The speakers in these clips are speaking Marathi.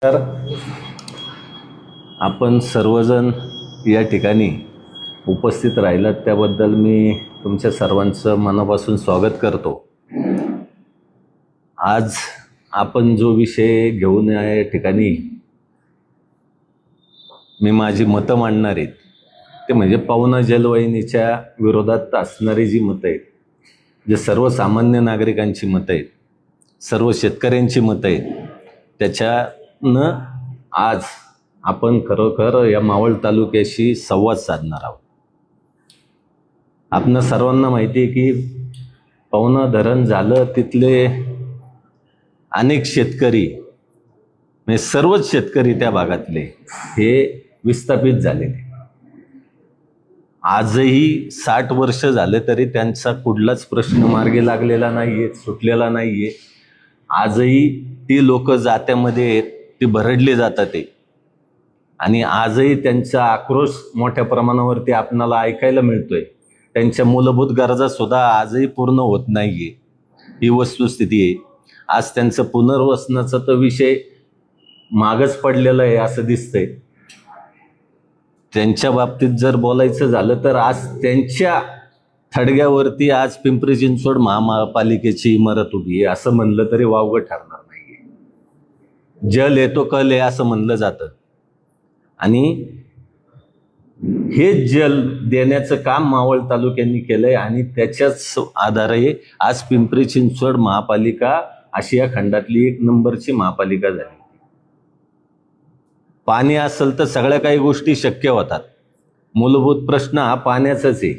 तर आपण सर्वजण या ठिकाणी उपस्थित राहिलात त्याबद्दल मी तुमच्या सर्वांचं मनापासून स्वागत करतो. आज आपण जो विषय घेऊन या ठिकाणी मी माझी मतं मांडणार आहेत ते म्हणजे पवना जलवाहिनीच्या विरोधात असणारी जी मतं आहेत, जे सर्वसामान्य नागरिकांची मतं आहेत, सर्व शेतकऱ्यांची मतं आहेत, त्याच्यानं आज आपण खरोखर या मावळ तालुक्याशी संवाद साधणार आहोत. आपणा सर्वांना माहिती आहे की पवना धरण झालं, तिथले अनेक शेतकरी म्हणजे सर्वच शेतकरी त्या भागातले हे विस्थापित झालेले. आजही 60 वर्ष झाले तरी त्यांचा कुठलाच प्रश्न मार्गी लागलेला नाहीये, सुटलेला नाहीये. आजही ती लोक जात्यामध्ये आहेत, ती भरडली जातात ते, आणि आजही त्यांचा आक्रोश मोठ्या प्रमाणावरती आपणाला ऐकायला मिळतोय. त्यांच्या मूलभूत गरजा सुद्धा आजही पूर्ण होत नाहीये, ही वस्तुस्थिती आहे. आज त्यांचं पुनर्वसनाचा तर विषय मागच पडलेला आहे असं दिसतंय. त्यांच्या बाबतीत जर बोलायचं झालं तर आज त्यांच्या थडग्यावरती आज पिंपरी चिंचवड महापालिकेची इमारत उभी आहे असं म्हणलं तरी वावगं ठरणार नाहीये. जल येतो कल आहे असं म्हणलं जातं, आणि हे जल देण्याचं काम मावळ तालुक्यांनी केलंय, आणि त्याच्याच आधारे आज पिंपरी चिंचवड महापालिका आशिया खंडातली 1 नंबरची महापालिका झाली. पाणी असेल तर सगळ्या काही गोष्टी शक्य होतात. मूलभूत प्रश्न हा पाण्याचाच आहे.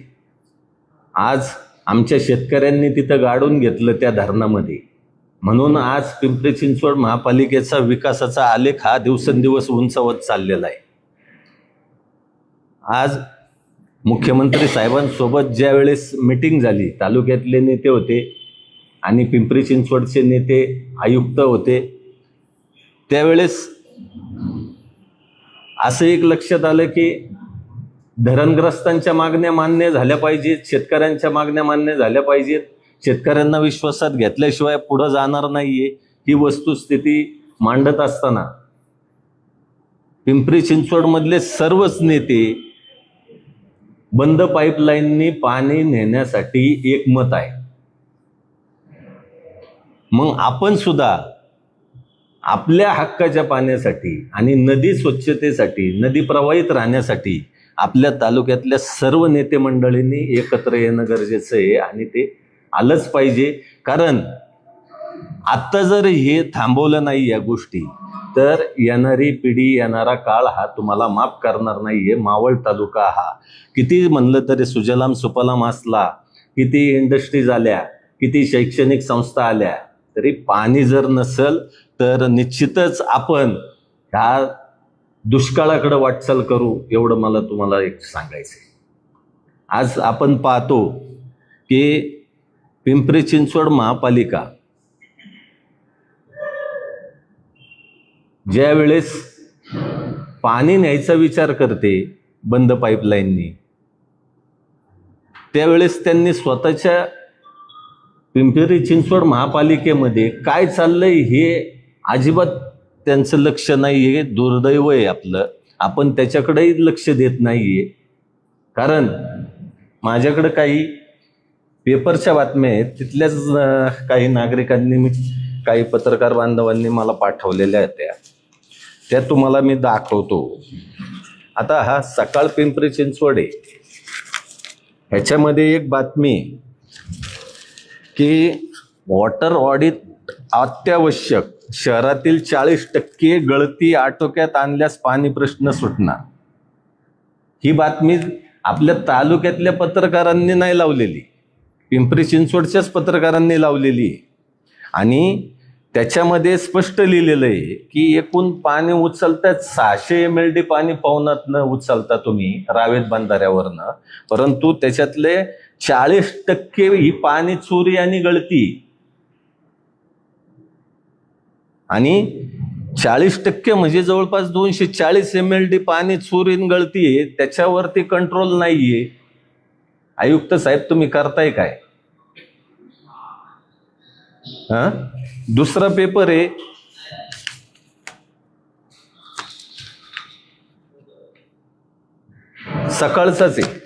आज आमच्या शेतकऱ्यांनी तिथं गाडून घेतलं त्या धरणामध्ये, म्हणून आज पिंपरी चिंचवड महापालिकेचा विकासाचा आलेख हा दिवसेंदिवस उंचावत चाललेला आहे. आज मुख्यमंत्री साहेबांसोबत ज्या वेळेस मीटिंग झाली, तालुक्यातले नेते होते आणि पिंपरी चिंचवडचे नेते आयुक्त होते, त्यावेळेस असं एक लक्षात आलं की धरणग्रस्तांच्या मागण्या मान्य झाल्या पाहिजेत, शेतकऱ्यांच्या मागण्या मान्य झाल्या पाहिजेत. शेतकऱ्यांना विश्वासात घेतल्याशिवाय पुढे जाणार नाहीये, ही वस्तुस्थिती मांडत असताना पिंपरी चिंचवड मधले सर्वच नेते बंद पाईपलाईननी पाणी नेण्यासाठी एकमत आहे. मग आपण सुद्धा आपल्या हक्काच्या पाण्यासाठी आणि नदी स्वच्छतेसाठी, नदी प्रवाहित राहण्यासाठी आपल्या तालुक्यातल्या सर्व नेते मंडळींनी एकत्र येणं गरजेचं आहे, आणि ते आलंच पाहिजे. कारण आता जर हे थांबवलं नाही या गोष्टी, तर येणारी पिढी, येणारा काळ हा तुम्हाला माफ करणार नाहीये. मावळ तालुका हा किती म्हणलं तरी सुजलाम सुफलाम असला, किती इंडस्ट्रीज आल्या, किती शैक्षणिक संस्था आल्या, तरी पाणी जर नसेल तर निश्चितच आपण ह्या दुष्काळाकडे वाटचाल करू, एवढं मला तुम्हाला एक सांगायचं आहे. आज आपण पाहतो की पिंपरी चिंचवड महापालिका ज्या वेळेस पाणी न्यायचा विचार करते बंद पाईपलाईननी, त्यावेळेस त्यांनी स्वतःच्या पिंपरी चिंचवड महापालिकेमध्ये काय चाललंय हे अजिबात त्यांचं लक्ष नाहीये. दुर्दैव आहे आपलं, आपण त्याच्याकडेही लक्ष देत नाहीये. कारण माझ्याकडे काही पेपरच्या बातम्या आहेत, तिथल्याच काही नागरिकांनी, काही पत्रकार बांधवांनी मला पाठवलेल्या आहेत, त्या तुम्हाला मी दाखवतो. आता हा सकाळ पिंपरी चिंचवड आहे, ह्याच्यामध्ये एक बातमी की वॉटर ऑडिट अत्यावश्यक, शहरातील 40% गळती आटोक्यात आणल्यास पाणी प्रश्न सुटणार. ही बातमी आपल्या तालुक्यातल्या पत्रकारांनी नाही लावलेली, पिंपरी चिंचवडच्याच पत्रकारांनी लावलेली आहे. आणि त्याच्यामध्ये स्पष्ट लिहिलेलं आहे की एकूण पाणी उचलतात 600 MLD पाणी पवनातनं उचलता तुम्ही रावेत बंधाऱ्यावरनं, परंतु त्याच्यातले 40% ही पाणी चोरी आणि गळती, आणि 40% म्हणजे जवळपास 240 MLD पाणी चोरीन गळती आहे. त्याच्यावरती कंट्रोल नाहीये. आयुक्त साहेब तुम्ही करताय काय? दुसरा पेपर आहे सकाळचाच आहे.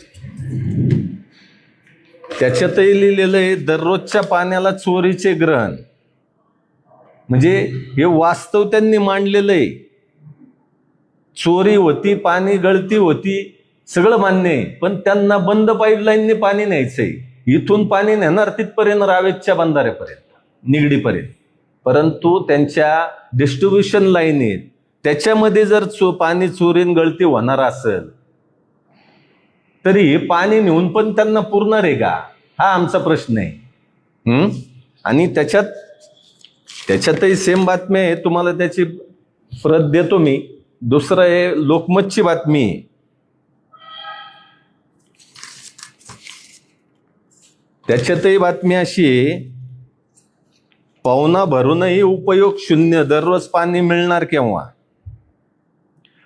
त्याच्यातही लिहिलेलं आहे दररोजच्या पाण्याला चोरीचे ग्रहण. म्हणजे हे वास्तव त्यांनी मांडलेलं आहे. चोरी होती, पाणी गळती होती, सगळं मान्य आहे, पण त्यांना बंद पाईपलाईनने पाणी न्यायचंय. इथून पाणी नेणार तिथपर्यंत रावेतच्या बंधाऱ्यापर्यंत, निगडीपर्यंत. परंतु त्यांच्या डिस्ट्रीब्युशन लाईन आहेत, त्याच्यामध्ये जर पाणी चोरीन गळती होणार असेल तरी हे पाणी नेऊन पण त्यांना पुरणार आहे का, हा आमचा प्रश्न आहे. आणि त्याच्यातही सेम बातमी आहे, तुम्हाला त्याची प्रत देतो मी. दुसरं आहे लोकमतची बातमी आहे. त्याच्यातही बातमी अशी आहे, पाहुणा भरूनही उपयोग शून्य, दररोज पाणी मिळणार केव्हा.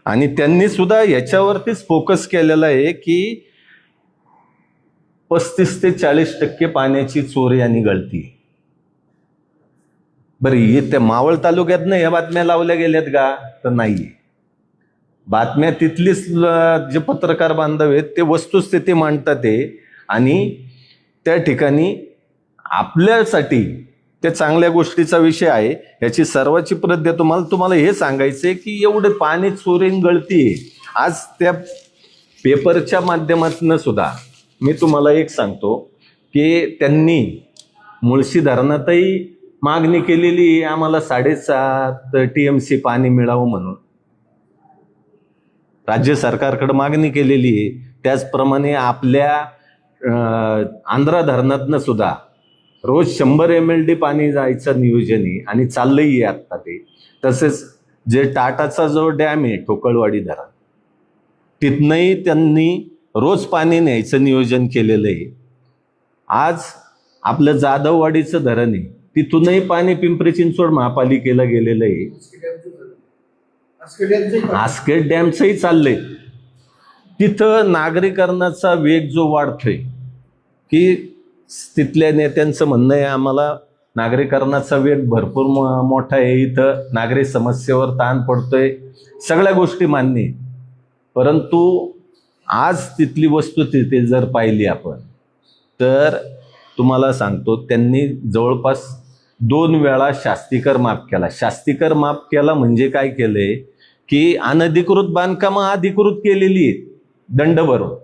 आणि त्यांनी सुद्धा याच्यावरतीच फोकस केलेला आहे की 35 ते 40% पाण्याची चोरी आणि गळती. बरं, त्या मावळ तालुक्यातनं या बातम्या लावल्या गेल्यात का, तर नाहीये. बातम्या तिथलीच जे पत्रकार बांधव आहेत ते वस्तुस्थिती मांडतात आहे. आणि त्या ठिकाणी आपल्यासाठी त्या चांगल्या गोष्टीचा विषय आहे. याची सर्वाची प्रत देतो. तुम्हाला हे सांगायचंय की एवढे पाणी चोरीन गळती आहे. आज त्या पेपरच्या माध्यमातून सुद्धा मी तुम्हाला एक सांगतो की त्यांनी मुळशी धरणातही मागणी केलेली, आम्हाला 7.5 TMC पाणी मिळावं म्हणून राज्य सरकारकडे मागणी केलेली आहे. त्याचप्रमाणे आपल्या आंध्रा धरणातनं सुद्धा रोज 100 MLD पाणी जायचं नियोजन आहे आणि चाललंही आहे आत्ता ते. तसेच जे टाटाचा जो डॅम आहे ठोकळवाडी धरण, तिथनंही त्यांनी रोज पाणी न्यायचं नियोजन केलेलं आहे. आज आपलं जाधववाडीचं धरण आहे, तिथूनही पाणी पिंपरी चिंचवड महापालिकेला गेलेलं आहे. आस्केट डॅमचंही चाललंय. तिथं नागरीकरणाचा वेग जो वाढतोय, की तिथल्या नेत्यांचं म्हणणं आहे आम्हाला नागरीकरणाचा वेग भरपूर मोठा आहे, इथं नागरिक समस्येवर ताण पडतोय, सगळ्या गोष्टी मान्य आहेत. परंतु आज तिथली वस्तुस्थिती जर पाहिली आपण तर तुम्हाला सांगतो, त्यांनी जवळपास 2 वेळा शास्तीकर माफ केला. शास्तीकर माफ केला म्हणजे काय केलंय की अनधिकृत बांधकामं अधिकृत केलेली आहेत दंड भरून.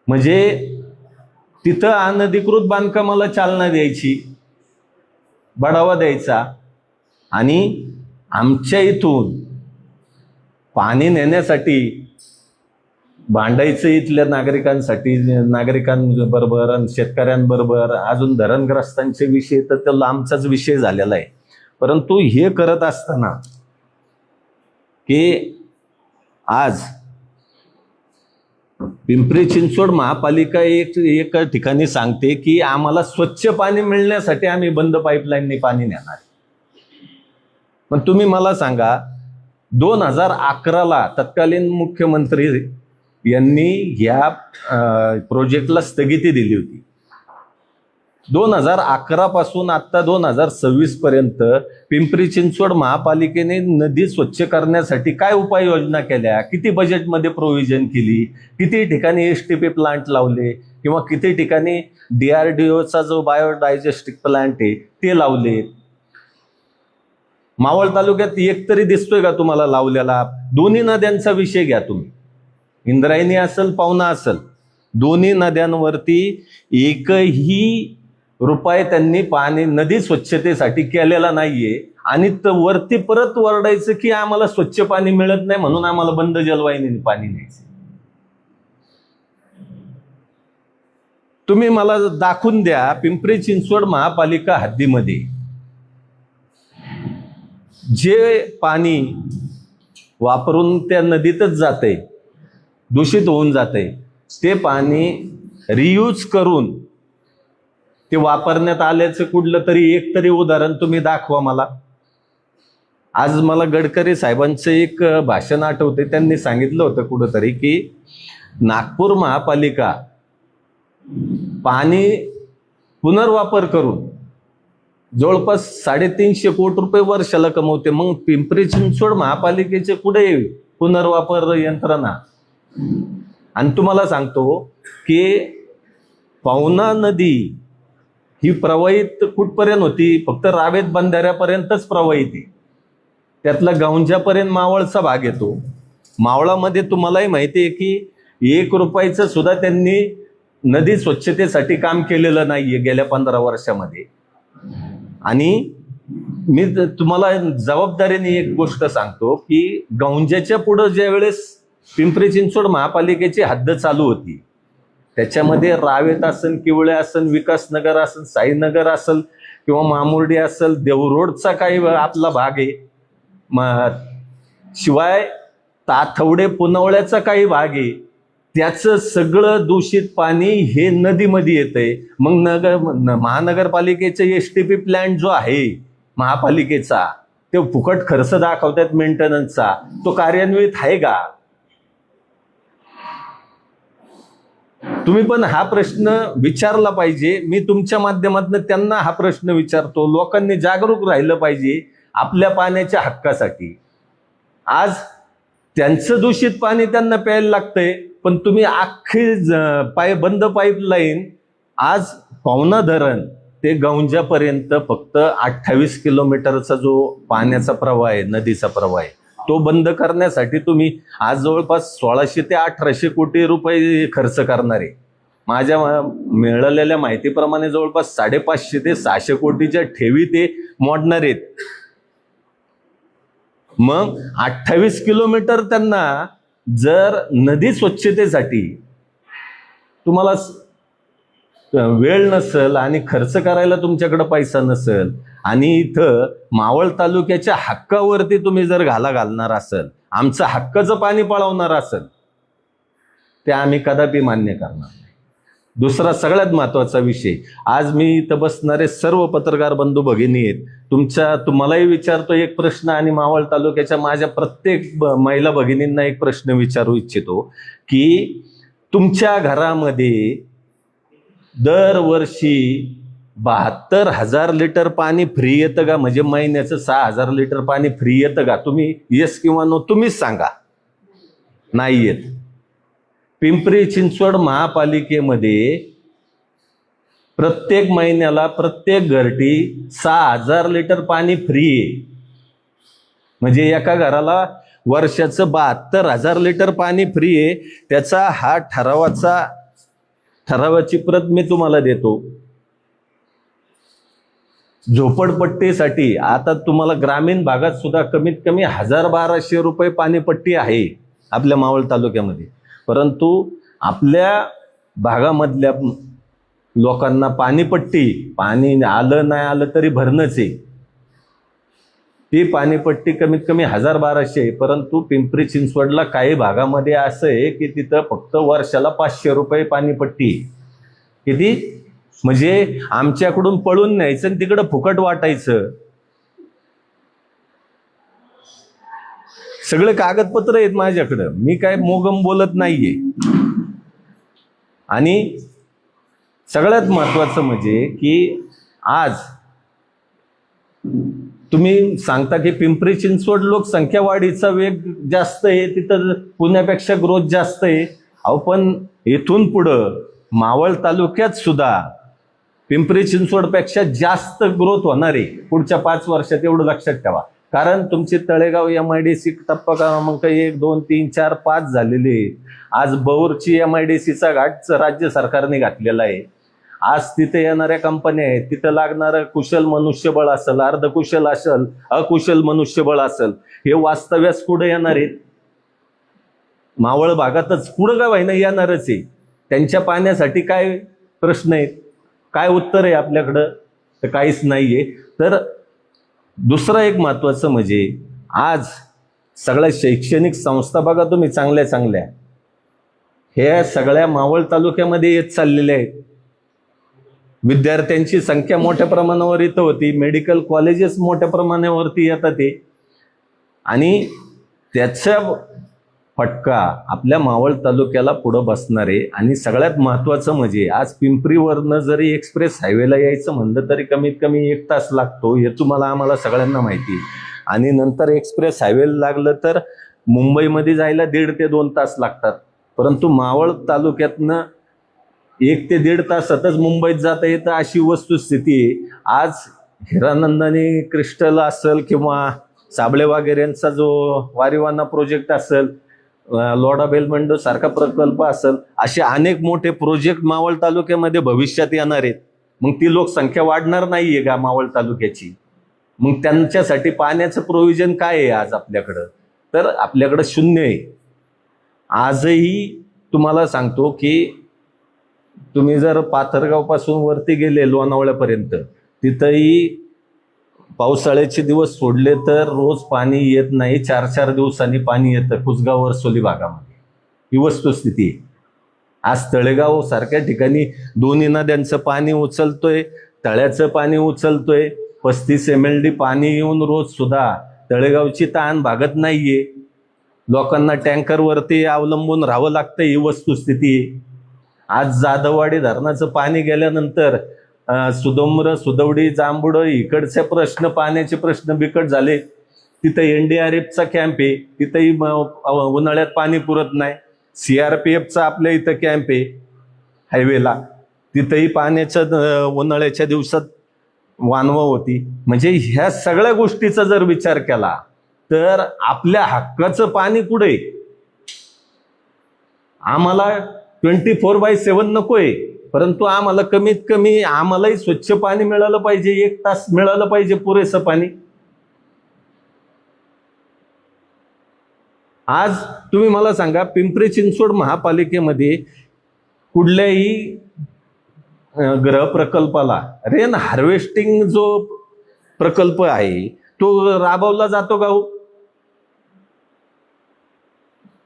म्हणजे तिथं अनधिकृत बांधकामाला चालना द्यायची, बढावा द्यायचा. आणि आमच्या इथून पाणी नेण्यासाठी भांडायचं इथल्या नागरिकांसाठी, नागरिकांबरोबर आणि शेतकऱ्यांबरोबर. अजून धरणग्रस्तांचे विषय तर तो लांबचाच विषय झालेला आहे. परंतु हे करत असताना की आज पिंपरी चिंचवड महापालिका एक ठिकाणी सांगते की आम्हाला स्वच्छ पाणी मिळण्यासाठी आम्ही बंद पाईपलाईनने पाणी नेणार. पण तुम्ही मला सांगा, 2011ला तत्कालीन मुख्यमंत्री यांनी या प्रोजेक्टला स्थगिती दिली होती. 2011 पासून आता 2026 पर्यंत पिंपरी चिंचवड महापालिकेने नदी स्वच्छ करण्यासाठी काय उपाययोजना केल्या, किती बजेटमध्ये प्रोव्हिजन केली, किती ठिकाणी STP प्लांट लावले, किंवा किती ठिकाणी DRDOचा जो बायोडायजेस्टिक प्लांट आहे ते लावले. मावळ तालुक्यात एक तरी दिसतोय का तुम्हाला लावलेला? दोन्ही नद्यांचा विषय घ्या तुम्ही, इंद्रायणी असेल पावना असेल, दोन्ही नद्यांवरती एकही रुपये त्यांनी पाणी नदी स्वच्छतेसाठी केलेला नाहीये. आणि वरती परत वरडायचं की आम्हाला स्वच्छ पाणी मिळत नाही म्हणून आम्हाला बंद जलवाहिनीने पाणी न्यायचं. तुम्ही मला दाखवून द्या पिंपरी चिंचवड महापालिका हद्दीमध्ये जे पाणी वापरून त्या नदीतच जाते, दूषित होऊन जाते, ते पाणी रियूज करून ते वापरण्यात आल्याचं कुठलं तरी एक तरी उदाहरण तुम्ही दाखवा मला. आज मला गडकरी साहेबांचं एक भाषण आठवते. त्यांनी सांगितलं होतं कुठंतरी की नागपूर महापालिका पाणी पुनर्वापर करून जवळपास 350 कोटी रुपये वर्षाला कमवते. मग पिंपरी चिंचवड महापालिकेचे कुठे पुनर्वापर यंत्रणा? आणि तुम्हाला सांगतो की पवना नदी ही प्रवाहित कुठपर्यंत होती? फक्त रावेत बंधाऱ्यापर्यंतच प्रवाहित आहे. त्यातला गौंजापर्यंत मावळचा भाग येतो. मावळामध्ये तुम्हालाही माहिती आहे की 1 रुपयाचं सुद्धा त्यांनी नदी स्वच्छतेसाठी काम केलेलं नाहीये गेल्या 15 वर्षामध्ये. आणि मी तुम्हाला जबाबदारीने एक गोष्ट सांगतो की गौंजाच्या पुढं ज्या वेळेस पिंपरी चिंचवड महापालिकेची हद्द चालू होती, त्याच्यामध्ये रावेत असेल, किवळे असेल, विकासनगर असेल, साईनगर असेल किंवा मामुर्डी असेल, देवरोडचा काही आपला भाग आहे, शिवाय ताथवडे पुनवळ्याचा काही भाग आहे, त्याचं सगळं दूषित पाणी हे नदीमध्ये येतंय. मग महानगरपालिकेचा एसटीपी प्लॅन्ट जो आहे महापालिकेचा, ते फुकट खर्च दाखवतात मेंटेनन्सचा, तो कार्यान्वित आहे का? तुम्ही पण हा प्रश्न विचारला पाहिजे. मी तुमच्या माध्यमातून त्यांना हा प्रश्न विचारतो. लोकांनी जागरूक राहिलं पाहिजे आपल्या पाण्याच्या हक्कासाठी. आज त्यांचं दूषित पाणी त्यांना प्यायला लागतंय, पण तुम्ही अख्खी बंद पाईपलाईन आज पवना धरण ते गौंजापर्यंत फक्त 28 किलोमीटरचा जो पाण्याचा प्रवाह आहे, नदीचा प्रवाह आहे, तो बंद करण्यासाठी तुम्ही आज जवळपास 1600 ते 1800 कोटी रुपये खर्च करणार आहे. माझ्या मिळालेल्या माहितीप्रमाणे जवळपास 550 ते 600 कोटीच्या ठेवी ते मोडणार आहेत. मग 28 किलोमीटर त्यांना जर नदी स्वच्छतेसाठी तुम्हाला वेळ नसेल आणि खर्च करायला तुमच्याकडे पैसा नसेल आणि इथं मावळ तालुक्याच्या हक्कावरती तुम्ही जर घालणार असेल, आमचं हक्काचं पाणी पळवणार असेल, ते आम्ही कदापि मान्य करणार नाही. दुसरा सगळ्यात महत्वाचा विषय, आज मी इथं बसणारे सर्व पत्रकार बंधू भगिनी आहेत, तुम्हालाही विचारतो एक प्रश्न आणि मावळ तालुक्याच्या माझ्या प्रत्येक महिला भगिनींना एक प्रश्न विचारू इच्छितो की तुमच्या घरामध्ये दरवर्षी 72,000 लिटर पाणी फ्री येतं का? म्हणजे महिन्याचं 6,000 लिटर पाणी फ्री येतं का? तुम्ही येस किंवा नो तुम्हीच सांगा. नाही येत. पिंपरी चिंचवड महापालिकेमध्ये प्रत्येक महिन्याला प्रत्येक घरटी 6,000 लिटर पाणी फ्री आहे. म्हणजे एका घराला वर्षाचं 72,000 लिटर पाणी फ्री आहे. त्याचा हा ठरावाची प्रत मी तुम्हाला देतो. झोपडपट्टीसाठी आता तुम्हाला ग्रामीण भागात सुद्धा कमीत कमी 1,000-1,200 रुपये पाणीपट्टी आहे आपल्या मावळ तालुक्यामध्ये. परंतु आपल्या भागामधल्या लोकांना पाणी आलं नाही आलं तरी भरणंच आहे. ती पाणीपट्टी कमीत कमी 1,000-1,200 आहे. परंतु पिंपरी चिंचवडला काही भागामध्ये असं आहे की तिथं फक्त वर्षाला 500 रुपये पाणीपट्टी. किती? म्हणजे आमच्याकडून पळून न्यायचं आणि तिकडं फुकट वाटायचं. सगळे कागदपत्र आहेत माझ्याकडं, मी काय मोगम बोलत नाहीये. आणि सगळ्यात महत्वाचं म्हणजे की आज तुम्ही सांगता की पिंपरी चिंचवड लोकसंख्या वाढीचा वेग जास्त आहे, तिथं पुण्यापेक्षा ग्रोथ जास्त आहे. अहो पण इथून पुढं मावळ तालुक्यात सुद्धा पिंपरी चिंचवडपेक्षा जास्त ग्रोथ होणार आहे पुढच्या 5 वर्षात, एवढं लक्षात ठेवा. कारण तुमची तळेगाव MIDC टप्पा क्रमांक 1, 2, 3, 4, 5 झालेले. आज बौरची MIDCचा घाट राज्य सरकारने घातलेला आहे. आज तिथे येणाऱ्या कंपन्या आहेत, तिथं लागणारं कुशल मनुष्यबळ असेल, अर्धकुशल असेल, अकुशल मनुष्यबळ असेल, हे वास्तव्यास कुठं येणार आहेत? मावळ भागातच पुढं का व्हायना येणारच आहे. त्यांच्या पाण्यासाठी काय प्रश्न आहेत? काय उत्तर आहे आपल्याकडं? तर काहीच नाहीये. तर दुसरं एक महत्वाचं म्हणजे आज सगळ्या शैक्षणिक संस्था बघा तुम्ही, चांगल्या चांगल्या हे सगळ्या मावळ तालुक्यामध्ये येत चाललेल्या आहेत. विद्यार्थ्यांची संख्या मोठ्या प्रमाणावर इथं होती, मेडिकल कॉलेजेस मोठ्या प्रमाणावरती येतात ते, आणि त्याचा फटका आपल्या मावळ तालुक्याला पुढं बसणार आहे. आणि सगळ्यात महत्वाचं म्हणजे आज पिंपरीवरनं जरी एक्सप्रेस हायवेला यायचं म्हणलं तरी कमीत कमी 1 तास लागतो, हे तुम्हाला आम्हाला सगळ्यांना माहिती. आणि नंतर एक्सप्रेस हायवेला लागलं तर मुंबईमध्ये जायला 1.5 ते 2 तास लागतात. परंतु मावळ तालुक्यातनं 1 ते 1.5 तासातच मुंबईत जाता येतं अशी वस्तुस्थिती आहे. आज हिरानंदानी क्रिस्टल असेल किंवा साबळे वगैरेंचा जो वारीवाना प्रोजेक्ट असेल, लोढा बेलमंडो सारखा प्रकल्प असेल, असे अनेक मोठे प्रोजेक्ट मावळ तालुक्यामध्ये भविष्यात येणार आहेत. मग ती लोकसंख्या वाढणार नाहीये का मावळ तालुक्याची? मग त्यांच्यासाठी पाण्याचं प्रोव्हिजन काय आहे आज आपल्याकडं? तर आपल्याकडं शून्य आहे. आजही तुम्हाला सांगतो की तुम्ही जर पाथरगाव पासून वरती गेले लोणावळ्यापर्यंत, तिथंही पावसाळ्याचे दिवस सोडले तर रोज पाणी येत नाही. 4-4 दिवसांनी पाणी येतं कुसगाव वरसोली भागामध्ये. ही वस्तुस्थिती आहे. आज तळेगाव सारख्या ठिकाणी दोन्ही नद्यांचं पाणी उचलतोय, तळ्याचं पाणी उचलतोय. 35 MLD पाणी येऊन रोज सुद्धा तळेगावची ताण भागत नाहीये. लोकांना टँकरवरती अवलंबून राहावं लागतं. ही वस्तुस्थिती आहे. आज जाधववाडी धरणाचं पाणी गेल्यानंतर सुदोम्र, सुदवडी, जांभुड इकडचे प्रश्न, पाण्याचे प्रश्न बिकट झाले. तिथं NDRFचा कॅम्प आहे, तिथंही उन्हाळ्यात पाणी पुरत नाही. CRPFचा आपल्या इथं कॅम्प आहे हायवेला, तिथंही पाण्याच्या उन्हाळ्याच्या दिवसात वानवा होती. म्हणजे ह्या सगळ्या गोष्टीचा जर विचार केला तर आपल्या हक्काचं पाणी कुठे? आम्हाला 24/7 नकोय, परंतु आम्हाला कमीत कमी आम्हालाही स्वच्छ पाणी मिळालं पाहिजे. 1 तास मिळालं पाहिजे पुरेसं पाणी. आज तुम्ही मला सांगा, पिंपरी चिंचवड महापालिकेमध्ये कुठल्याही गृह प्रकल्पाला रेन हार्वेस्टिंग जो प्रकल्प आहे तो राबवला जातो का हो?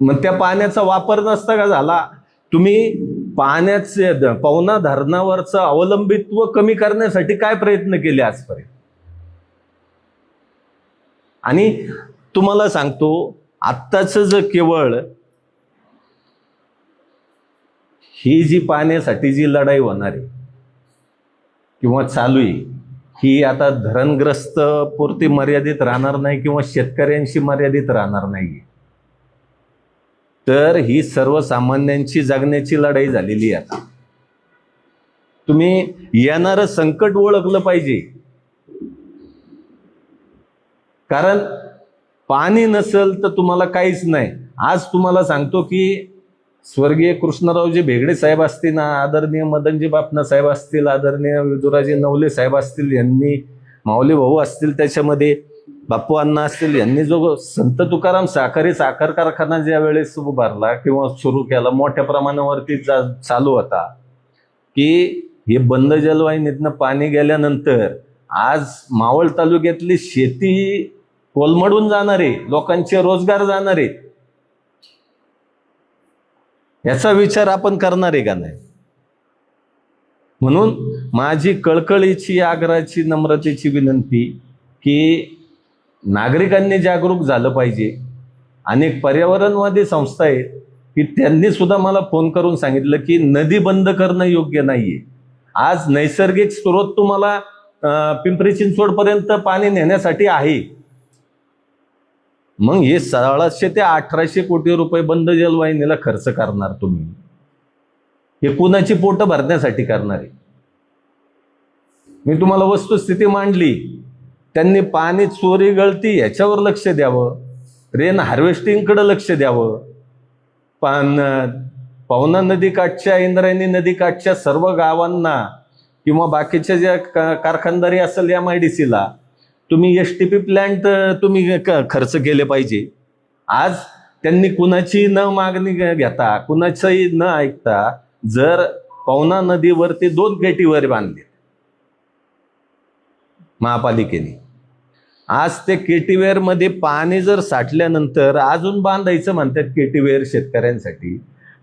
मग त्या पाण्याचा वापर नसता का झाला? तुम्ही पाण्याचे पवना धरणावरचं अवलंबित्व कमी करण्यासाठी काय प्रयत्न केले आजपर्यंत? आणि तुम्हाला सांगतो, आत्ताच जर केवळ ही जी पाण्यासाठी जी लढाई होणार आहे किंवा चालू आहे, ही आता धरणग्रस्त पुरती मर्यादित राहणार नाही किंवा शेतकऱ्यांशी मर्यादित राहणार नाही, तर ही सर्वसामान्यांची जगण्याची लढाई झालेली आहे. आता तुम्ही येणारं संकट ओळखलं पाहिजे. कारण पाणी नसेल तर तुम्हाला काहीच नाही. आज तुम्हाला सांगतो की स्वर्गीय कृष्णरावजी भेगडे साहेब असतील, आदरणीय मदनजी बापना साहेब असतील, आदरणीय विदुराजी नवले साहेब असतील, यांनी माऊली भाऊ असतील, त्याच्यामध्ये बापू अण्णा असतील, यांनी जो संत तुकाराम सहकारी साखर कारखाना ज्या वेळेस उभारला किंवा सुरू केला, मोठ्या प्रमाणावरती चालू होता, की हे बंद जलवाहिनीतनं पाणी गेल्यानंतर आज मावळ तालुक्यातली शेती कोलमडून जाणारे, लोकांचे रोजगार जाणारे, याचा विचार आपण करणार आहे का नाही? म्हणून माझी कळकळीची, आग्रहाची, नम्रतेची विनंती की नागरिकांनी जागरूक झालं पाहिजे. अनेक पर्यावरणवादी संस्था आहेत की त्यांनी सुद्धा मला फोन करून सांगितलं की नदी बंद करणं योग्य नाहीये. आज नैसर्गिक स्रोत तुम्हाला पिंपरी चिंचवड पर्यंत पाणी नेण्यासाठी आहे. मग हे 1600 ते 1800 कोटी रुपये बंद जलवाहिनीला खर्च करणार तुम्ही, हे कुणाची पोटं भरण्यासाठी करणार आहे? मी तुम्हाला वस्तुस्थिती मांडली. त्यांनी पाणी चोरी गळती याच्यावर लक्ष द्यावं, रेन हार्वेस्टिंगकडे लक्ष द्यावं. पवना नदीकाठच्या, इंद्रायणी नदीकाठच्या सर्व गावांना किंवा बाकीच्या ज्या कारखानदारी असेल MIDCला तुम्ही STP प्लॅन्ट तुम्ही खर्च केले पाहिजे. आज त्यांनी कुणाची न मागणी घेता, कुणाचंही न ऐकता जर पवना नदीवरती 2 केटीवेर बांधले महापालिकेने, आज ते केटीवेर मध्ये पाणी जर साठल्यानंतर अजून बांधायचं म्हणतात केटीवेर शेतकऱ्यांसाठी,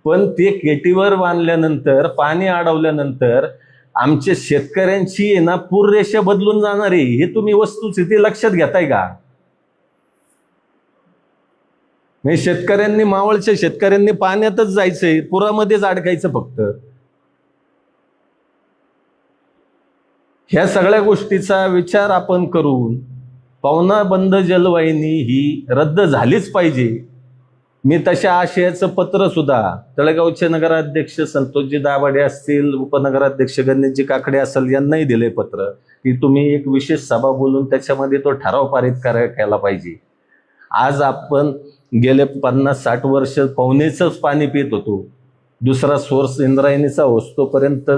पण ते केटीवेर बांधल्यानंतर पाणी अडवल्यानंतर आमच्या शेतकऱ्यांची ना पूररेषा बदलून जाणार आहे. हे तुम्ही वस्तुस्थिती लक्षात घेताय का? म्हणजे शेतकऱ्यांनी, मावळच्या शेतकऱ्यांनी पाण्यातच जायचंय, पुरामध्येच अडकायचं फक्त. ह्या सगळ्या गोष्टीचा विचार आपण करून पवना बंद जलवाहिनी ही रद्द झालीच पाहिजे. मी तशा आशयाचं पत्र सुद्धा तळेगावचे नगराध्यक्ष संतोषजी दाभाडे असतील, उपनगराध्यक्ष गणेशजी काकडे असेल यांनाही दिले पत्र की तुम्ही एक विशेष सभा बोलून त्याच्यामध्ये तो ठराव पारित केला पाहिजे. आज आपण गेले 50-60 वर्ष पवनेचंच पाणी पित होतो. दुसरा सोर्स इंद्रायणीचा होतोपर्यंत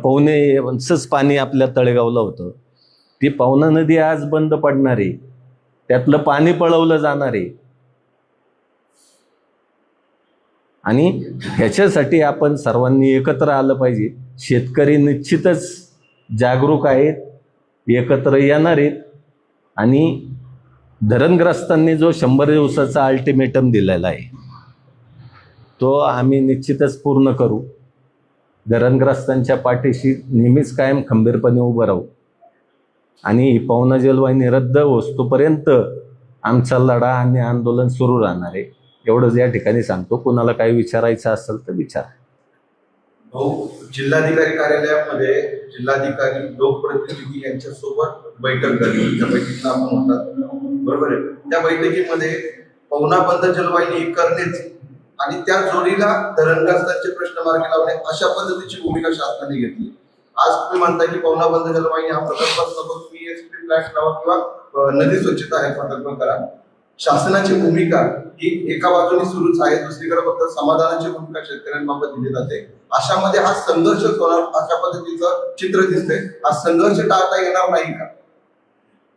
पवनेचंच पाणी आपल्या तळेगावला होतं. ती पवना नदी आज बंद पडणार आहे, त्यातलं पाणी पळवलं जाणार आहे. आणि ह्याच्यासाठी आपण सर्वांनी एकत्र आलं पाहिजे. शेतकरी निश्चितच जागरूक आहेत, एकत्र येणार आहेत. आणि धरणग्रस्तांनी जो 100 दिवसाचा अल्टिमेटम दिलेला आहे तो आम्ही निश्चितच पूर्ण करू. धरणग्रस्तांच्या पाठीशी नेहमीच कायम खंबीरपणे उभं राहू. आणि पवना जलवाहिनी रद्द होतोपर्यंत आमचा लढा आणि आंदोलन सुरू राहणार आहे. एवढंच या ठिकाणी सांगतो. कुणाला काही विचारायचं असेल तर विचार. जिल्हाधिकारी कार्यालयामध्ये जिल्हाधिकारी लोकप्रतिनिधी यांच्यासोबत बैठक झाली. त्या बैठकीला आपण होतात, बरोबर आहे. त्या बैठकीमध्ये पवना बंद जलवाहिनी करणेच आणि त्या जोडीला धरणग्रस्तांचे प्रश्न मार्गी लावणे अशा पद्धतीची भूमिका शासनाने घेतली. आज तुम्ही म्हणता की पवना बंद जलवाहिनी हा प्रकल्पच नको, तुम्ही एसपी प्लॅन लावा किंवा नदी स्वच्छता हे प्रकल्प करा. शासनाची भूमिका ही एका बाजूने सुरूच आहे, दुसरीकडे फक्त समाधानाची भूमिका शेतकऱ्यांबाबत दिली जाते. अशामध्ये हा संघर्ष होणार अशा पद्धतीचं चित्र दिसतंय. हा संघर्ष टाळता येणार नाही का?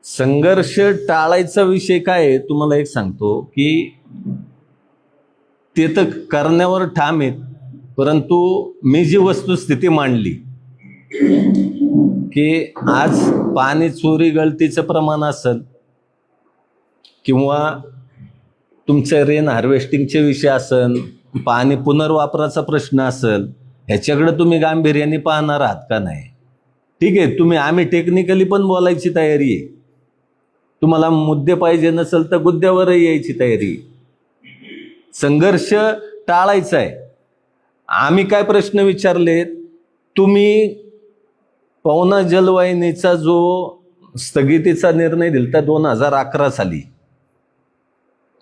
संघर्ष टाळायचा विषय काय आहे तुम्हाला एक सांगतो की ते तर करण्यावर ठाम आहेत. परंतु मी जी वस्तुस्थिती मांडली की आज पाणी चोरी गळतीचं प्रमाण असेल किंवा तुमच्या रेन हार्वेस्टिंगचे विषय असेल, पाणी पुनर्वापराचा प्रश्न असेल, ह्याच्याकडे तुम्ही गांभीर्याने पाहणार आहात का नाही? ठीक आहे, आम्ही टेक्निकली पण बोलायची तयारी आहे. तुम्हाला मुद्दे पाहिजे नसेल तर मुद्द्यावरही यायची तयारी आहे. संघर्ष टाळायचा आहे. आम्ही काय प्रश्न विचारले, तुम्ही पवना जलवाहिनीचा जो स्थगितीचा निर्णय दिलता 2011 साली,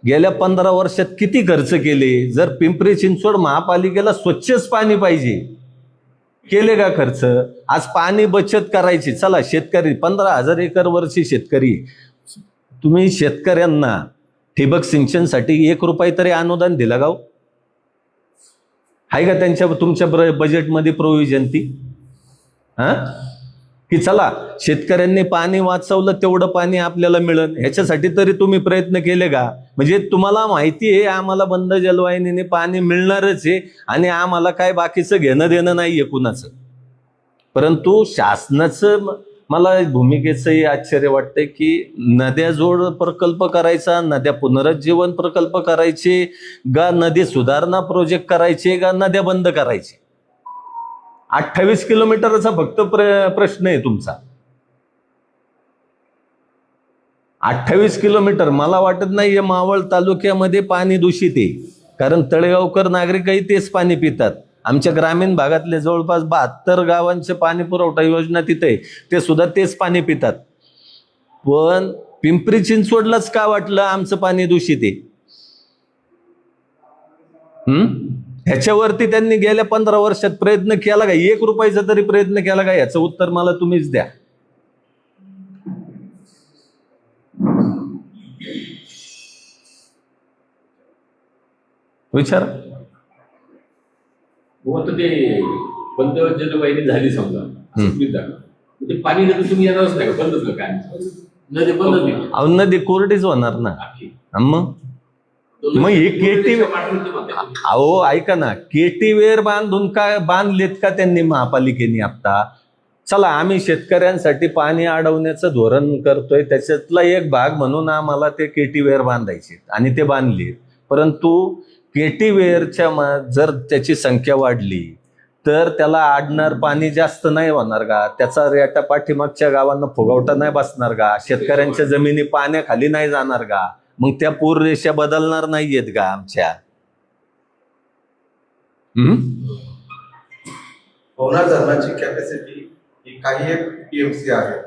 गेल्या 15 वर्षात किती खर्च केले? जर पिंपरी चिंचवड महापालिकेला स्वच्छच पाणी पाहिजे, केले का खर्च? आज पाणी बचत करायची. चला, शेतकरी 15,000 एकर वरची शेतकरी, तुम्ही शेतकऱ्यांना ठिबक सिंचनसाठी 1 रुपया तरी अनुदान दिलं गाव आहे का त्यांच्या तुमच्या बजेटमध्ये प्रोव्हिजन ती? की चला शेतकऱ्यांनी पाणी वाचवलं, तेवढं पाणी आपल्याला मिळेल ह्याच्यासाठी तरी तुम्ही प्रयत्न केले का? म्हणजे तुम्हाला माहिती आहे आम्हाला बंद जलवाहिनीने पाणी मिळणारच आहे आणि आम्हाला काय बाकीचं घेणं देणं नाहीये कुणाचं. परंतु शासनाचं मला भूमिकेचंही आश्चर्य वाटतंय की नद्याजोड प्रकल्प करायचा, नद्या पुनरुज्जीवन प्रकल्प करायचे का, नदी सुधारणा प्रोजेक्ट करायचे का, नद्या बंद करायचे? 28 किलोमीटरचा फक्त प्रश्न आहे तुमचा. 28 किलोमीटर. मला वाटत नाही मावळ तालुक्यामध्ये पाणी दूषित आहे, कारण तळेगावकर नागरिकही तेच पाणी पितात. आमच्या ग्रामीण भागातले जवळपास 72 गावांचे पाणी पुरवठा योजना तिथे, ते सुद्धा तेच पाणी पितात. पण पिंपरी चिंचवडलाच का वाटलं आमचं पाणी दूषित आहे? ह्याच्यावरती त्यांनी गेल्या 15 वर्षात प्रयत्न केला का? 1 रुपयाचा तरी प्रयत्न केला का? याचं उत्तर मला तुम्हीच द्या. विचार. ते बंद जलवाहिनी झाली समजा, म्हणजे पाणी नदी तुम्ही येणारच नाही का? बंदच काय? नदी बंद नाही. अहो, नदी कोरडीच होणार ना. मग हे केटी, अहो ऐका ना, केटीवेर बांधून का बांधलेत का त्यांनी महापालिकेने आता? चला, आम्ही शेतकऱ्यांसाठी पाणी अडवण्याचं धोरण करतोय, त्याच्यातला एक भाग म्हणून आम्हाला ते केटीवेर बांधायचे आणि ते बांधले. परंतु केटीवेरच्या जर त्याची संख्या वाढली तर त्याला आडणार पाणी जास्त नाही होणार का? त्याचा रेटा पाठीमागच्या गावांना फुगवटा नाही बसणार का? शेतकऱ्यांच्या जमिनी पाण्याखाली नाही जाणार का? मग त्या पूर रेषा बदलणार नाहीयेत का आमच्या? पवना धरणाची कॅपॅसिटी ही काही एक टीएमसी आहे.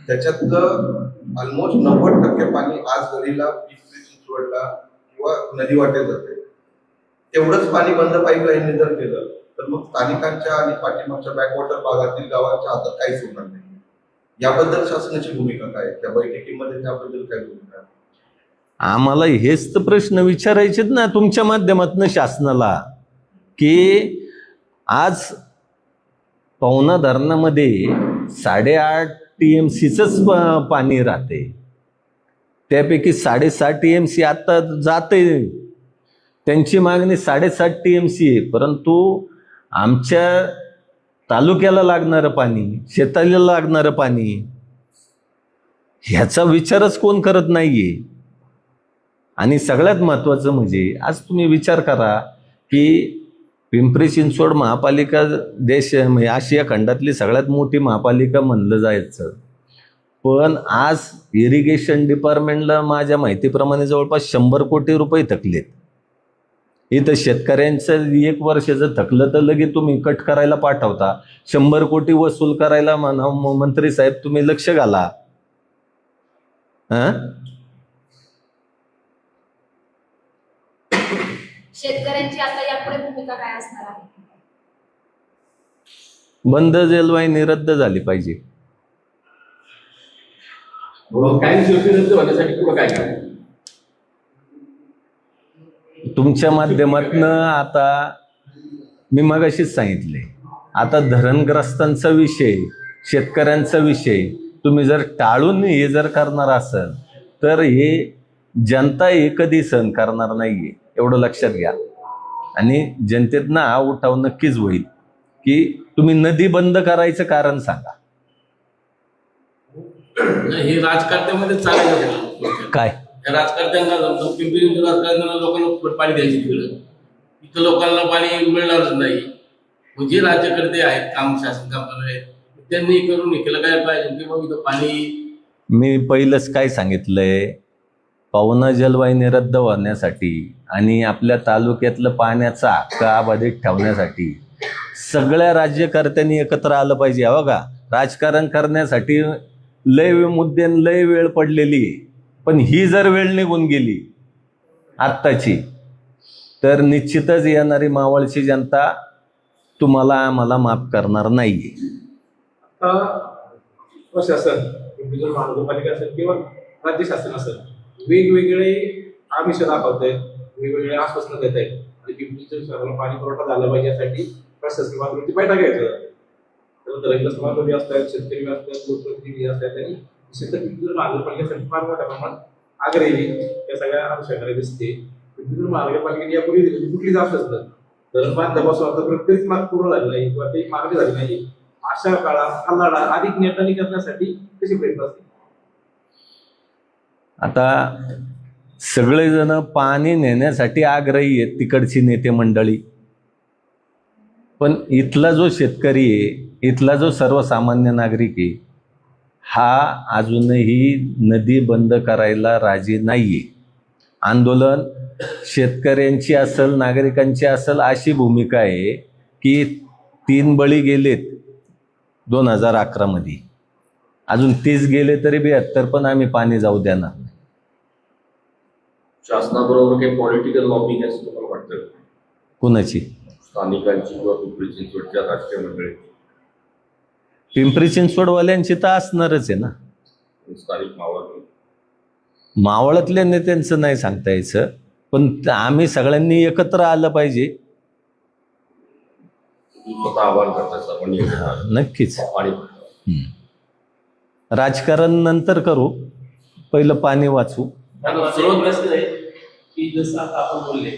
त्याच्यात ऑलमोस्ट 90% पाणी आज घडीला पिंपरी चिंचवडला किंवा नदी वाटेल जाते. तेवढंच पाणी बंद पाईपलाईनने जर केलं तर मग स्थानिकांच्या आणि पाठीमागच्या बॅकवॉटर भागातील गावांच्या हातात काहीच होणार नाही. याबद्दल शासनाची भूमिका काय आहे? त्या बैठकीमध्ये त्याबद्दल काय भूमिका आहे? आम्हाला हेच तर प्रश्न विचारायचेत ना तुमच्या माध्यमातून शासनाला, की आज पवना धरणामध्ये 8.5 TMCच पाणी राहते, त्यापैकी 7.5 TMC आता जाते. त्यांची मागणी 7.5 TMC आहे, परंतु आमच्या तालुक्याला लागणारं पाणी, शेताला लागणारं पाणी, ह्याचा विचारच कोण करत नाहीये. आणि सगळ्यात महत्त्वाचं म्हणजे आज तुम्ही विचार करा की पिंपरी चिंचवड महापालिका म्हणजे आशिया खंडातली सगळ्यात मोठी महापालिका म्हणलं जायचं, पण आज इरिगेशन डिपार्टमेंटला माझ्या माहितीप्रमाणे जवळपास 100 कोटी रुपये थकलेत. इथं शेतकऱ्यांचं 1 वर्षाचं थकलं तर लगेच तुम्ही कट करायला पाठवता. 100 कोटी वसूल करायला म्हणा मंत्री साहेब तुम्ही लक्ष घाला. शेतकऱ्यांची आता यापुढे भूमिका काय असणार आहे? बंद जलवाहिनी रद्द झाली पाहिजे. कायमस्वरूपी रद्द होण्यासाठी पुढे काय करायचं? तुमच्या माध्यमातनं आता मी मगाशीच सांगितले, आता धरणग्रस्तांचा विषय, शेतकऱ्यांचा विषय तुम्ही जर टाळून हे जर करणार असाल तर हे जनता हे कधी सहन करणार नाहीये, एवढं लक्षात घ्या. आणि जनतेतनं हा उठाव नक्कीच होईल की तुम्ही नदी बंद करायचं कारण सांगा. हे राजकारण्यामध्ये चालायचं काय राजकारत्यांना पिंपरी राजकारण्यांना लोकांना पाणी द्यायची तिकडं, इथं लोकांना पाणी मिळणारच नाही. म्हणजे राज्यकर्ते आहेत, काम शासन काम करणारे आहेत, त्यांनी करून हे केलं काय पाहिजे की मग इथं पाणी. मी पहिलंच काय सांगितलंय, पवना जलवाहिनी रद्द होण्यासाठी आणि आपल्या तालुक्यातलं पाण्याचा हक्क अबाधित ठेवण्यासाठी सगळ्या राज्यकर्त्यांनी एकत्र आलं पाहिजे. बघा, राजकारण करण्यासाठी लय मुद्दे लय वेळ पडलेली आहे, पण ही जर वेळ निघून गेली आत्ताची तर निश्चितच येणारी मावळची जनता तुम्हाला आम्हाला माफ करणार नाहीये. प्रशासन, महानगरपालिका असेल किंवा राज्य शासन असेल, वेगवेगळे आमिष दाखवत आहेत, वेगवेगळे आश्वासनं देत आहेत आणि पिंपरी चिंचवडला पाणी पुरवठा झाला पाहिजे यासाठी प्रशासकीय पातळीवरती बैठका घ्यायचं. रंगसभा असतात, शेतकरी असतात, लोकप्रतिनिधी असतात आणि पिंपरी महानगरपालिकेसाठी फार मोठ्या प्रमाणात आग्रही या सगळ्या अनुषंगाने दिसते. पिंपरी महानगरपालिकेने यापूर्वी कुठलीच आश्वासनं धरण बांधल्यापासून आता कधीच माग पूर्ण झाली नाही किंवा काही मागणी झाली नाही. अशा काळात हा लढा अधिक नेटाने करण्यासाठी कशी प्रयत्न असतील? आता सगळेजण पाणी नेण्यासाठी आग्रही आहेत तिकडची नेते मंडळी, पण इथला जो शेतकरी आहे, इथला जो सर्वसामान्य नागरिक आहे, हा अजूनही नदी बंद करायला राजी नाहीये. आंदोलन शेतकऱ्यांची असेल, नागरिकांची असेल, अशी भूमिका आहे की 3 बळी गेलेत 2011 मध्ये, अजून 30 गेले तरी 72 पण आम्ही पाणी जाऊ देणार नाही. शासनाबरोबर काही पॉलिटिकल लॉबिंग असं तुम्हाला वाटतं? कुणाची? स्थानिकांची किंवा पिंपरी चिंचवडच्या राजकीय मंडळी? पिंपरी चिंचवडवाल्यांची तर असणारच आहे ना. स्थानिक मावळातल्या नेत्यांचं नाही सांगता यायचं, पण आम्ही सगळ्यांनी एकत्र आलं पाहिजे. आवाहन करतात सर्वांनी नक्कीच. पाणी राजकारण नंतर करू, पहिलं पाणी वाचू. स्रोत नसले की जसं आता आपण बोलले,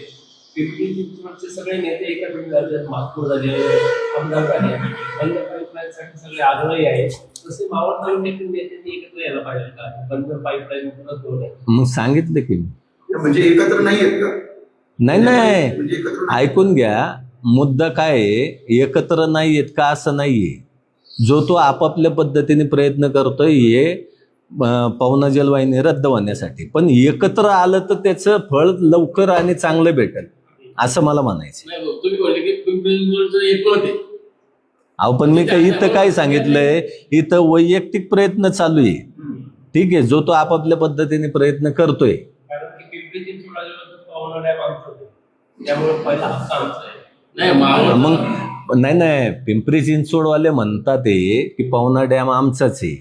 पिंपरी चिंचवडचे सगळे नेते एकत्रित झाले, मागपूर झाले, आमदार झाले, बंद पाईपलाईनसाठी सगळे आग्रही आहेत. तसे मावळ तालुक्यातील नेत्यांनी एकत्र यायला पाहिजे का? बंद पाईपलाईन मग सांगितलं की म्हणजे एकत्र नाही आहेत का? नाही म्हणजे एकत्र नाही. ऐकून घ्या, मुद्दा काय आहे, एकत्र नाही आहेत का असं नाहीये. जो तो आपापल्या पद्धतीने प्रयत्न करतोय हे पवना जलवाहिनी रद्द होण्यासाठी, पण एकत्र आलं तर त्याचं फळ लवकर आणि चांगलं भेटेल असं मला म्हणायचं. नाही भाऊ, तुम्ही बोलले की पिंपरी चिंचवडचं एक मत आहे. अहो पण मी इथं काय सांगितलंय, इथं वैयक्तिक प्रयत्न चालू आहे. ठीक आहे, जो तो आपापल्या पद्धतीने प्रयत्न करतोय. कारण की पिंपरी चिंचवड पवना डॅम आमचं होतं. त्यामुळे पहिला हक्क आमचा आहे. नाही मावळ मग नाही पिंपरी चिंचवडवाले म्हणतात ते की पवना डॅम आमचाच आहे,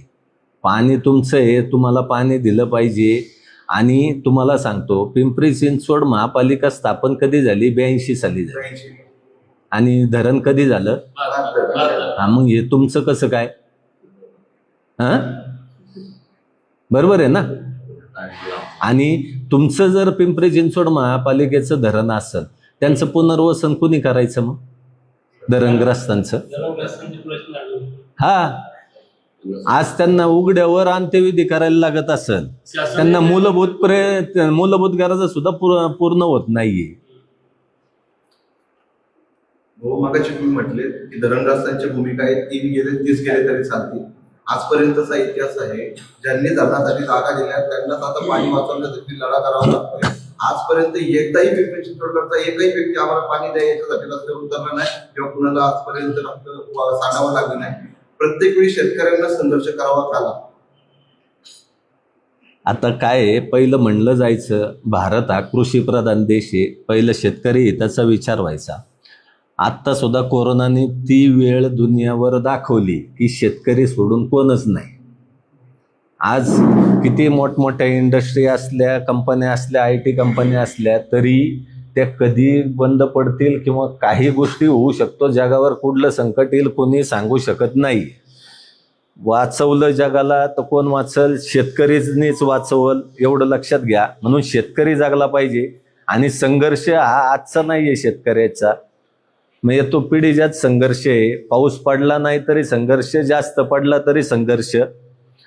पाणी तुमचं आहे, तुम्हाला पाणी दिलं पाहिजे. आणि तुम्हाला सांगतो, पिंपरी चिंचवड महापालिका स्थापन कधी झाली? 82 साली झाली. 83. आणि धरण कधी झालं? हा, मग हे तुमचं कसं काय? हा, बरोबर आहे ना? आणि तुमचं जर पिंपरी चिंचवड महापालिकेचं धरण असेल, त्यांचं पुनर्वसन कुणी करायचं मग धरणग्रस्तांचं? जलग्रस्तांचे प्रश्न आले. हा, आज त्यांना उघड्यावर अंत्यविधी करायला लागत असेल, त्यांना मूलभूत गरजा सुद्धा पूर्ण होत नाहीये. हो, मगाशी तुम्ही म्हटले की धरणग्रस्तांची भूमिका आहे, 3 गेले 30 गेले तरी चालतील. आजपर्यंतचा इतिहास आहे, ज्यांनी धरणासाठी जागा दिल्या त्यांनाच आता पाणी वाचवण्यासाठी लढा करावा लागतोय. आजपर्यंत एकदाही पिंपरी चिंचवडकरचा एकही व्यक्ती आम्हाला पाणी द्या याच्यासाठी रस्त्यावर उतरला नाही किंवा कुणाला आजपर्यंत सांगावं लागलं नाही. प्रत्येक वेळी शेतकऱ्यांना संघर्ष करावा लागला. आता काय आहे, पहिलं म्हणलं जायचं भारत हा कृषीप्रधान देश आहे, पहिलं शेतकरी हिताचा विचार व्हायचा. आत्ता सुद्धा कोरोनाने ती वेळ दुनियावर दाखवली की शेतकरी सोडून कोणच नाही. आज किती मोठमोठ्या इंडस्ट्री असल्या, कंपन्या असल्या, IT कंपन्या असल्या, तरी त्या कधी बंद पडतील किंवा काही गोष्टी होऊ शकतो. जगावर कुठलं संकट येईल कोणी सांगू शकत नाही. वाचवलं जगाला तर कोण वाचल? शेतकरीच वाचवल, एवढं लक्षात घ्या. म्हणून शेतकरी जागला पाहिजे. आणि संघर्ष हा आजचा नाही आहे शेतकऱ्याचा, म्हणजे तो पिढीजात संघर्ष आहे. पाऊस पडला नाही तरी संघर्ष, जास्त पडला तरी संघर्ष.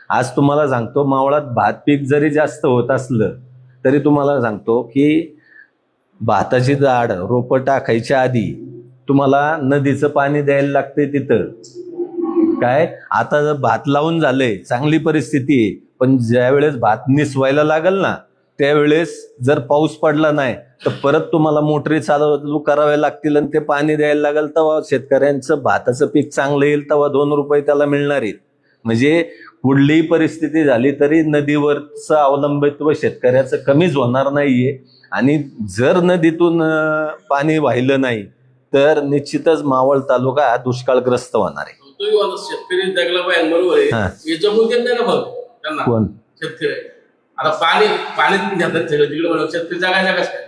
आज तुम्हाला सांगतो, मावळात भात पीक जरी जास्त होत असलं तरी तुम्हाला सांगतो की भाताची झाड रोपं टाकायच्या आधी तुम्हाला नदीचं पाणी द्यायला लागते तिथं. काय आता जर भात लावून झालंय, चांगली परिस्थिती आहे, पण ज्या वेळेस भात निसवायला लागल ना, त्यावेळेस जर पाऊस पडला नाही तर परत तुम्हाला मोटरी चालू कराव्या लागतील आणि ते पाणी द्यायला लागेल. तेव्हा शेतकऱ्यांचं भाताचं पीक चांगलं येईल, तेव्हा 2 रुपये त्याला मिळणार आहेत. म्हणजे कुठलीही परिस्थिती झाली तरी नदीवरचं अवलंबित्व शेतकऱ्याचं कमीच होणार नाहीये. आणि जर नदीतून पाणी वाहिलं नाही तर निश्चितच मावळ तालुका हा दुष्काळग्रस्त होणार आहे. शेतकरी जगला पाहिजे, बरोबर आहे. हा. हे जगून देत नाही ना बघ त्यांना. कोण? शेतकरी आता पाणी घेतात सगळं तिकडे, म्हणून शेतकरी जगायचा कसं काय?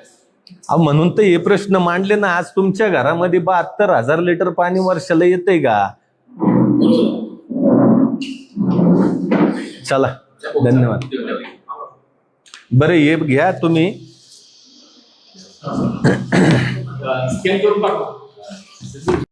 म्हणून तर हे प्रश्न मांडले ना. आज तुमच्या घरामध्ये 72,000 लिटर पाणी वर्षाला येतंय का? चला, धन्यवाद. बरं, हे घ्या तुम्ही. स्कॅन करून पाठवा.